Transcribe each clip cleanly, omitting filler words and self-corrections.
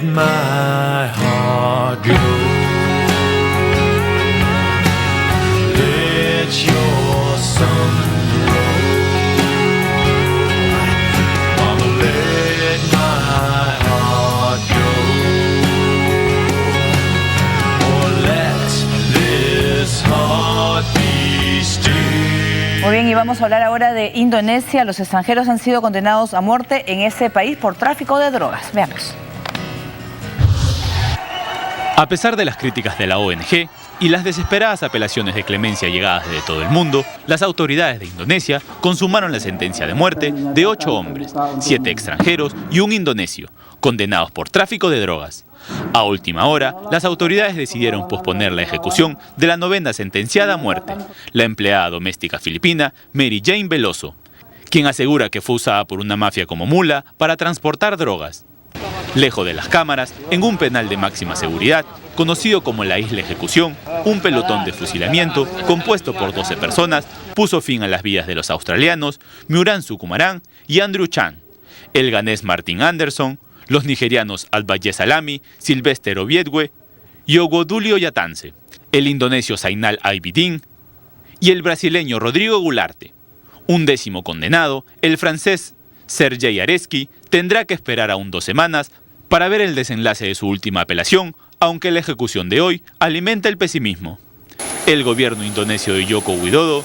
My heart go. Let your sun roll. Mama, let my heart go. Or let this heart be still. Muy bien, y vamos a hablar ahora de Indonesia. Los extranjeros han sido condenados a muerte en ese país por tráfico de drogas. Veamos. A pesar de las críticas de la ONG y las desesperadas apelaciones de clemencia llegadas de todo el mundo, las autoridades de Indonesia consumaron la sentencia de muerte de 8 hombres, 7 extranjeros y un indonesio, condenados por tráfico de drogas. A última hora, las autoridades decidieron posponer la ejecución de la 9ª sentenciada a muerte, la empleada doméstica filipina Mary Jane Veloso, quien asegura que fue usada por una mafia como mula para transportar drogas. Lejos de las cámaras, en un penal de máxima seguridad, conocido como la Isla Ejecución, un pelotón de fusilamiento compuesto por 12 personas puso fin a las vidas de los australianos Miran Sukumaran y Andrew Chan, el ganés Martin Anderson, los nigerianos Albaye Salami, Sylvester Obiedwe y Ogodulio Yatanse, el indonesio Zainal Abidin y el brasileño Rodrigo Goularte. Un 10º condenado, el francés Sergei Areski, tendrá que esperar aún 2 semanas para ver el desenlace de su última apelación, aunque la ejecución de hoy alimenta el pesimismo. El gobierno indonesio de Joko Widodo,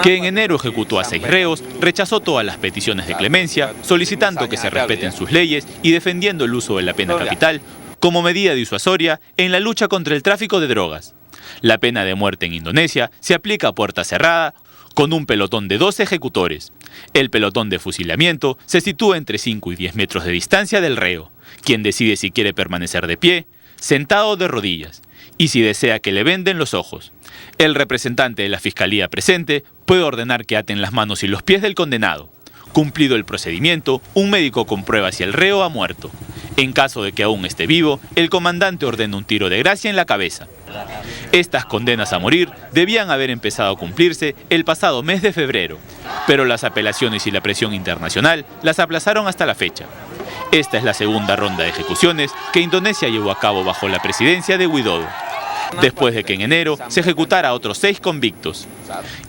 que en enero ejecutó a 6 reos, rechazó todas las peticiones de clemencia, solicitando que se respeten sus leyes y defendiendo el uso de la pena capital como medida disuasoria en la lucha contra el tráfico de drogas. La pena de muerte en Indonesia se aplica a puerta cerrada con un pelotón de 12 ejecutores. El pelotón de fusilamiento se sitúa entre 5 y 10 metros de distancia del reo, quien decide si quiere permanecer de pie, sentado o de rodillas, y si desea que le venden los ojos. El representante de la fiscalía presente puede ordenar que aten las manos y los pies del condenado. Cumplido el procedimiento, un médico comprueba si el reo ha muerto. En caso de que aún esté vivo, el comandante ordena un tiro de gracia en la cabeza. Estas condenas a morir debían haber empezado a cumplirse el pasado mes de febrero, pero las apelaciones y la presión internacional las aplazaron hasta la fecha. Esta es la 2ª ronda de ejecuciones que Indonesia llevó a cabo bajo la presidencia de Widodo, después de que en enero se ejecutara a otros 6 convictos.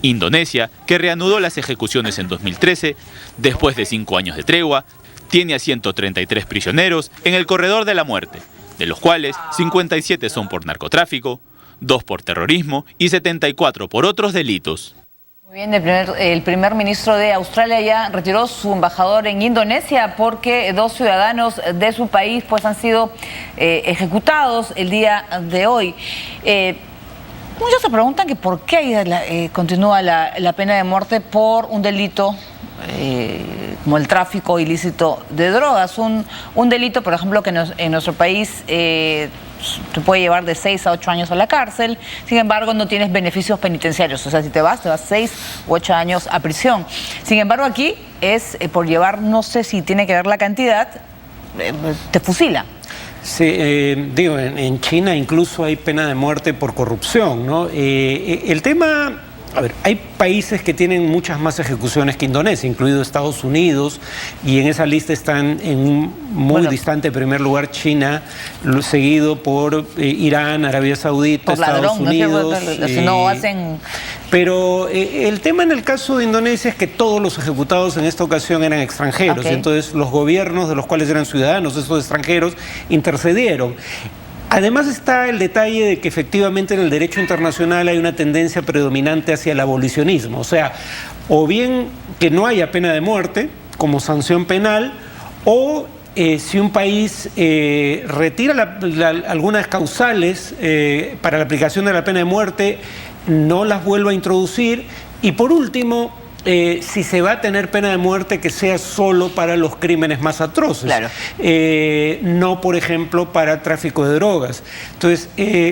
Indonesia, que reanudó las ejecuciones en 2013, después de 5 años de tregua, tiene a 133 prisioneros en el corredor de la muerte, de los cuales 57 son por narcotráfico, 2 por terrorismo y 74 por otros delitos. Muy bien, el primer ministro de Australia ya retiró su embajador en Indonesia porque 2 ciudadanos de su país pues han sido ejecutados el día de hoy. Muchos se preguntan que por qué continúa la pena de muerte por un delito como el tráfico ilícito de drogas, un delito, por ejemplo, que en nuestro país te puede llevar de 6 a 8 años a la cárcel. Sin embargo, no tienes beneficios penitenciarios, o sea, si te vas 6 u 8 años a prisión. Sin embargo, aquí es por llevar, no sé si tiene que ver la cantidad, te fusila. Sí, digo, en China incluso hay pena de muerte por corrupción, ¿no? El tema... A ver, hay países que tienen muchas más ejecuciones que Indonesia, incluido Estados Unidos, y en esa lista están en un muy distante primer lugar China, seguido por Irán, Arabia Saudita, por Estados Unidos. No hacen... Pero el tema en el caso de Indonesia es que todos los ejecutados en esta ocasión eran extranjeros, entonces los gobiernos de los cuales eran ciudadanos, estos extranjeros, intercedieron. Además está el detalle de que efectivamente en el derecho internacional hay una tendencia predominante hacia el abolicionismo, o sea, o bien que no haya pena de muerte como sanción penal, o si un país retira algunas causales para la aplicación de la pena de muerte, no las vuelva a introducir, y por último, si se va a tener pena de muerte, que sea solo para los crímenes más atroces, no, por ejemplo, para tráfico de drogas. Entonces,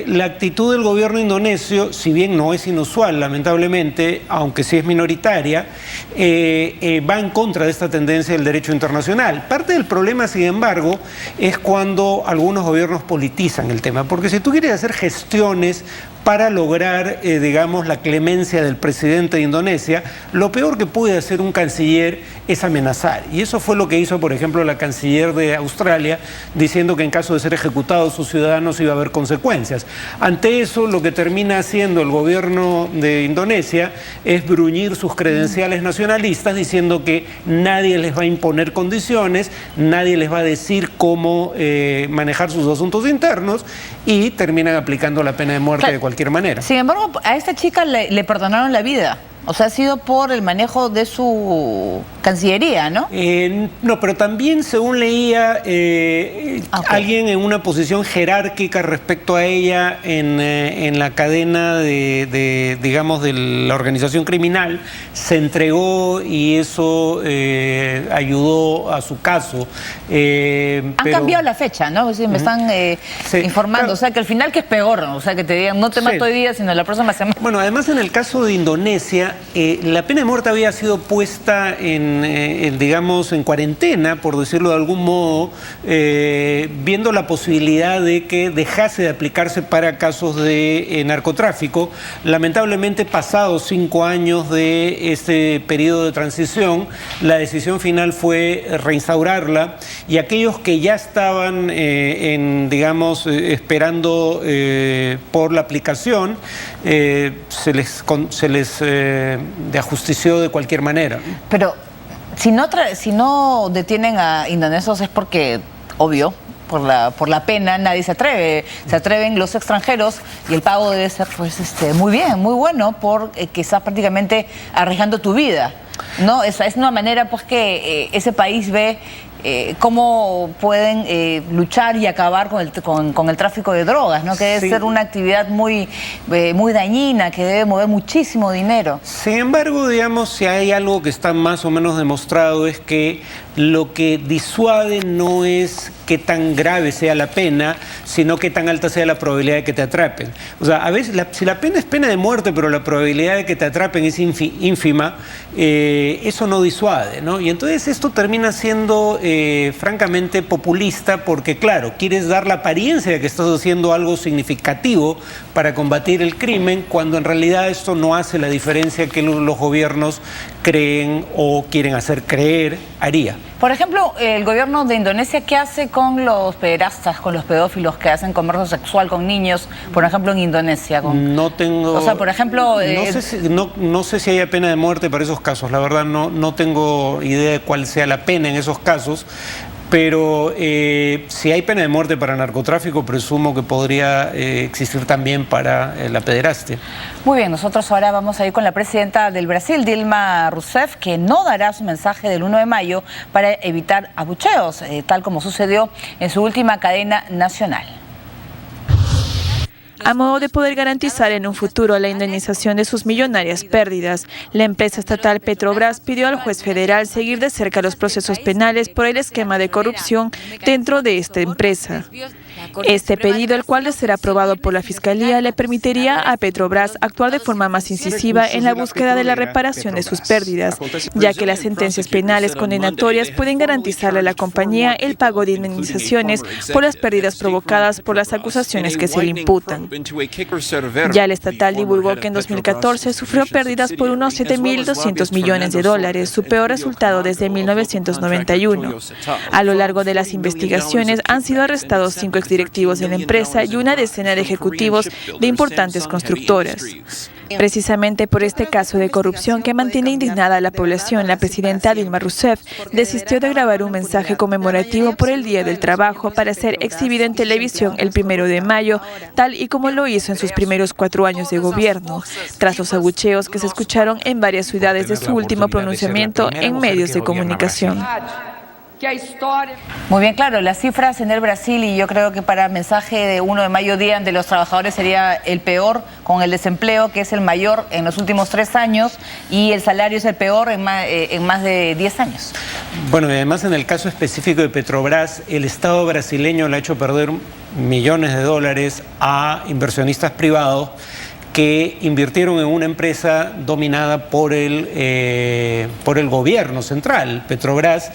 la actitud del gobierno indonesio, si bien no es inusual, lamentablemente, aunque sí es minoritaria, va en contra de esta tendencia del derecho internacional. Parte del problema, sin embargo, es cuando algunos gobiernos politizan el tema, porque si tú quieres hacer gestiones para lograr, digamos, la clemencia del presidente de Indonesia. Lo peor que puede hacer un canciller es amenazar. Y eso fue lo que hizo, por ejemplo, la canciller de Australia, diciendo que en caso de ser ejecutados sus ciudadanos iba a haber consecuencias. Ante eso, lo que termina haciendo el gobierno de Indonesia es bruñir sus credenciales nacionalistas, diciendo que nadie les va a imponer condiciones, nadie les va a decir cómo manejar sus asuntos internos, y terminan aplicando la pena de muerte de cualquier manera. Sin embargo, a esta chica le perdonaron la vida. O sea, ha sido por el manejo de su cancillería, ¿no? No, pero también, según leía, alguien en una posición jerárquica respecto a ella en la cadena digamos, de la organización criminal, se entregó y eso ayudó a su caso. Han cambiado la fecha, ¿no? Es decir, me están informando. Claro. O sea, que al final, que es peor, ¿no? O sea, que te digan, no te mato hoy día, sino la próxima semana. Bueno, además, en el caso de Indonesia, la pena de muerte había sido puesta digamos, en cuarentena, por decirlo de algún modo, viendo la posibilidad de que dejase de aplicarse para casos de narcotráfico. Lamentablemente, pasados 5 años de este periodo de transición, la decisión final fue reinstaurarla, y aquellos que ya estaban, digamos, esperando por la aplicación, se les de ajustició de cualquier manera. Pero si no detienen a indonesios es porque, obvio, por la pena nadie se atreve. Se atreven los extranjeros, y el pago debe ser, pues, muy bien, muy bueno, porque estás prácticamente arriesgando tu vida, ¿no? Es una manera, pues, que ese país ve cómo pueden luchar y acabar con el tráfico de drogas, ¿no? Que debe ser una actividad muy dañina, que debe mover muchísimo dinero. Sin embargo, digamos, si hay algo que está más o menos demostrado, es que lo que disuade no es qué tan grave sea la pena, sino qué tan alta sea la probabilidad de que te atrapen. O sea, a veces, si la pena es pena de muerte, pero la probabilidad de que te atrapen es ínfima, eso no disuade, ¿no? Y entonces esto termina siendo francamente populista, porque, claro, quieres dar la apariencia de que estás haciendo algo significativo para combatir el crimen, cuando en realidad esto no hace la diferencia que los gobiernos creen o quieren hacer creer haría. Por ejemplo, el gobierno de Indonesia, ¿qué hace con los pederastas, con los pedófilos que hacen comercio sexual con niños, por ejemplo, en Indonesia? No tengo... O sea, por ejemplo... No sé si haya pena de muerte para esos casos. La verdad, no tengo idea de cuál sea la pena en esos casos. Pero si hay pena de muerte para narcotráfico, presumo que podría existir también para la pederastia. Muy bien, nosotros ahora vamos a ir con la presidenta del Brasil, Dilma Rousseff, que no dará su mensaje del 1 de mayo para evitar abucheos, tal como sucedió en su última cadena nacional. A modo de poder garantizar en un futuro la indemnización de sus millonarias pérdidas, la empresa estatal Petrobras pidió al juez federal seguir de cerca los procesos penales por el esquema de corrupción dentro de esta empresa. Este pedido, el cual de ser aprobado por la Fiscalía, le permitiría a Petrobras actuar de forma más incisiva en la búsqueda de la reparación de sus pérdidas, ya que las sentencias penales condenatorias pueden garantizarle a la compañía el pago de indemnizaciones por las pérdidas provocadas por las acusaciones que se le imputan. Ya el estatal divulgó que en 2014 sufrió pérdidas por unos 7.200 millones de dólares, su peor resultado desde 1991. A lo largo de las investigaciones han sido arrestados 5 exdirectivos de la empresa y una decena de ejecutivos de importantes constructoras. Precisamente por este caso de corrupción que mantiene indignada a la población, la presidenta Dilma Rousseff desistió de grabar un mensaje conmemorativo por el Día del Trabajo para ser exhibido en televisión el 1 de mayo, tal y como lo hizo en sus primeros 4 años de gobierno, tras los abucheos que se escucharon en varias ciudades de su último pronunciamiento en medios de comunicación. Muy bien, claro, las cifras en el Brasil, y yo creo que para mensaje de 1 de mayo, Día de los Trabajadores, sería el peor, con el desempleo que es el mayor en los últimos 3 años y el salario es el peor en más de 10 años. Bueno, y además en el caso específico de Petrobras, el Estado brasileño le ha hecho perder millones de dólares a inversionistas privados que invirtieron en una empresa dominada por el gobierno central, Petrobras,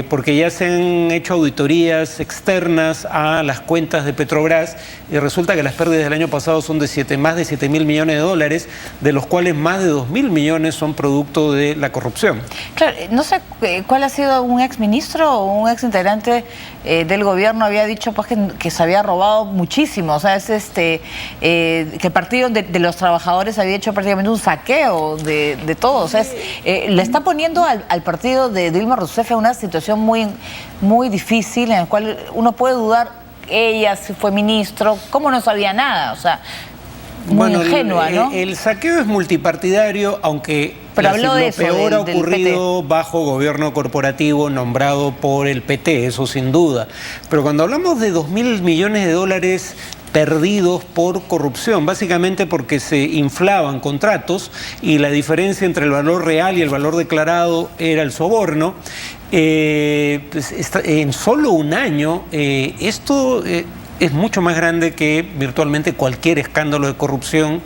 porque ya se han hecho auditorías externas a las cuentas de Petrobras y resulta que las pérdidas del año pasado son de más de 7.000 millones de dólares, de los cuales más de 2.000 millones son producto de la corrupción. Claro, no sé cuál ha sido un exministro o un exintegrante del gobierno había dicho pues que se había robado muchísimo, o sea, es que el partido de los trabajadores había hecho prácticamente un saqueo de todo, o sea, le está poniendo al partido de Dilma Rousseff en una situación muy, muy difícil en la cual uno puede dudar, ella si fue ministro, ¿cómo no sabía nada? O sea, muy ingenua, ¿no? El saqueo es multipartidario, aunque pero habló de lo eso, peor ha ocurrido bajo gobierno corporativo nombrado por el PT, eso sin duda. Pero cuando hablamos de 2.000 millones de dólares perdidos por corrupción, básicamente porque se inflaban contratos y la diferencia entre el valor real y el valor declarado era el soborno, en solo un año esto es mucho más grande que virtualmente cualquier escándalo de corrupción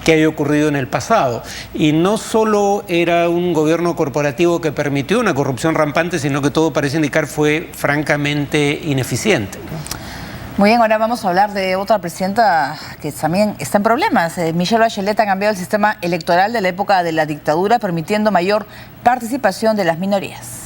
que haya ocurrido en el pasado. Y no solo era un gobierno corporativo que permitió una corrupción rampante, sino que todo parece indicar fue francamente ineficiente. Muy bien, ahora vamos a hablar de otra presidenta que también está en problemas. Michelle Bachelet ha cambiado el sistema electoral de la época de la dictadura, permitiendo mayor participación de las minorías.